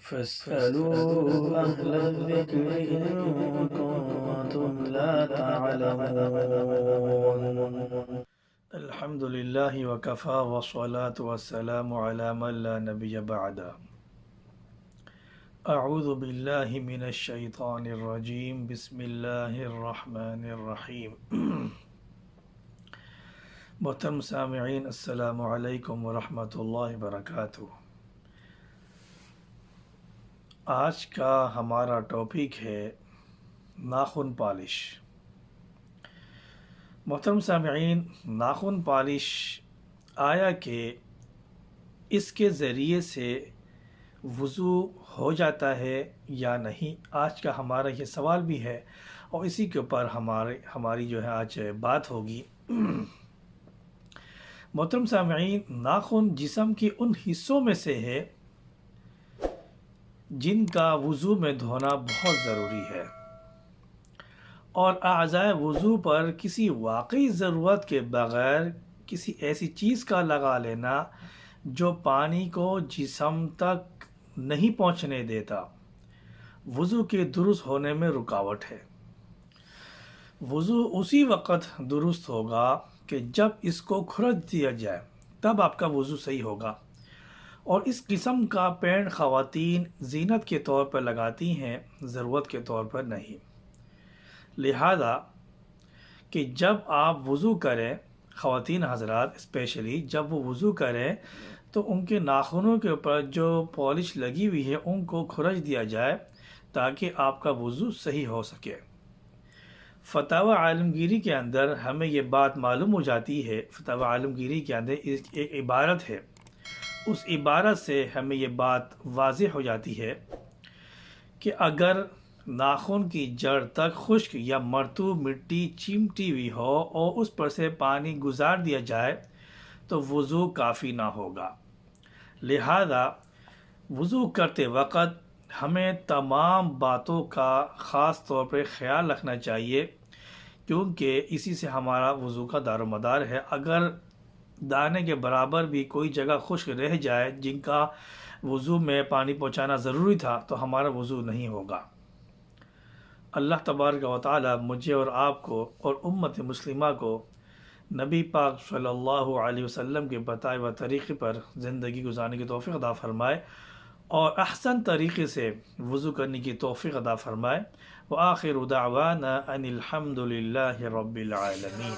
فاسألوا أهل الذكر إن كنتم لا تعلمون. الحمد لله وكفى والصلاة والسلام على من لا نبي بعده. اعوذ باللہ من الشیطان الرجیم. بسم اللہ الرحمن الرحیم. محترم سامعین، السلام علیکم ورحمۃ اللہ وبرکاتہ. آج کا ہمارا ٹاپک ہے ناخن پالش. محترم سامعین، ناخن پالش آیا کہ اس کے ذریعے سے وضو ہو جاتا ہے یا نہیں؟ آج کا ہمارا یہ سوال بھی ہے اور اسی کے اوپر ہماری جو ہے آج بات ہوگی. محترم سامعین، ناخن جسم کے ان حصوں میں سے ہے جن کا وضو میں دھونا بہت ضروری ہے، اور اعضائے وضو پر کسی واقعی ضرورت کے بغیر کسی ایسی چیز کا لگا لینا جو پانی کو جسم تک نہیں پہنچنے دیتا، وضو کے درست ہونے میں رکاوٹ ہے. وضو اسی وقت درست ہوگا کہ جب اس کو کھرچ دیا جائے، تب آپ کا وضو صحیح ہوگا. اور اس قسم کا پینٹ خواتین زینت کے طور پر لگاتی ہیں، ضرورت کے طور پر نہیں. لہذا کہ جب آپ وضو کریں، خواتین حضرات اسپیشلی جب وہ وضو کریں تو ان کے ناخنوں کے اوپر جو پالش لگی ہوئی ہے ان کو کھرچ دیا جائے تاکہ آپ کا وضو صحیح ہو سکے. فتاوی عالمگیری کے اندر ہمیں یہ بات معلوم ہو جاتی ہے. فتاوی عالمگیری کے اندر ایک عبارت ہے، اس عبارت سے ہمیں یہ بات واضح ہو جاتی ہے کہ اگر ناخن کی جڑ تک خشک یا مرطوب مٹی چمٹی ہوئی ہو اور اس پر سے پانی گزار دیا جائے تو وضو کافی نہ ہوگا. لہذا وضو کرتے وقت ہمیں تمام باتوں کا خاص طور پر خیال رکھنا چاہیے، کیونکہ اسی سے ہمارا وضو کا دار و مدار ہے. اگر دانے کے برابر بھی کوئی جگہ خشک رہ جائے جن کا وضو میں پانی پہنچانا ضروری تھا تو ہمارا وضو نہیں ہوگا. اللہ تبارک و تعالی مجھے اور آپ کو اور امت مسلمہ کو نبی پاک صلی اللہ علیہ وسلم کے بتائے ہوئے طریقے پر زندگی گزارنے کی توفیق عطا فرمائے اور احسن طریقے سے وضو کرنے کی توفیق عطا فرمائے. وآخر دعوانا ان الحمد للہ رب العالمین.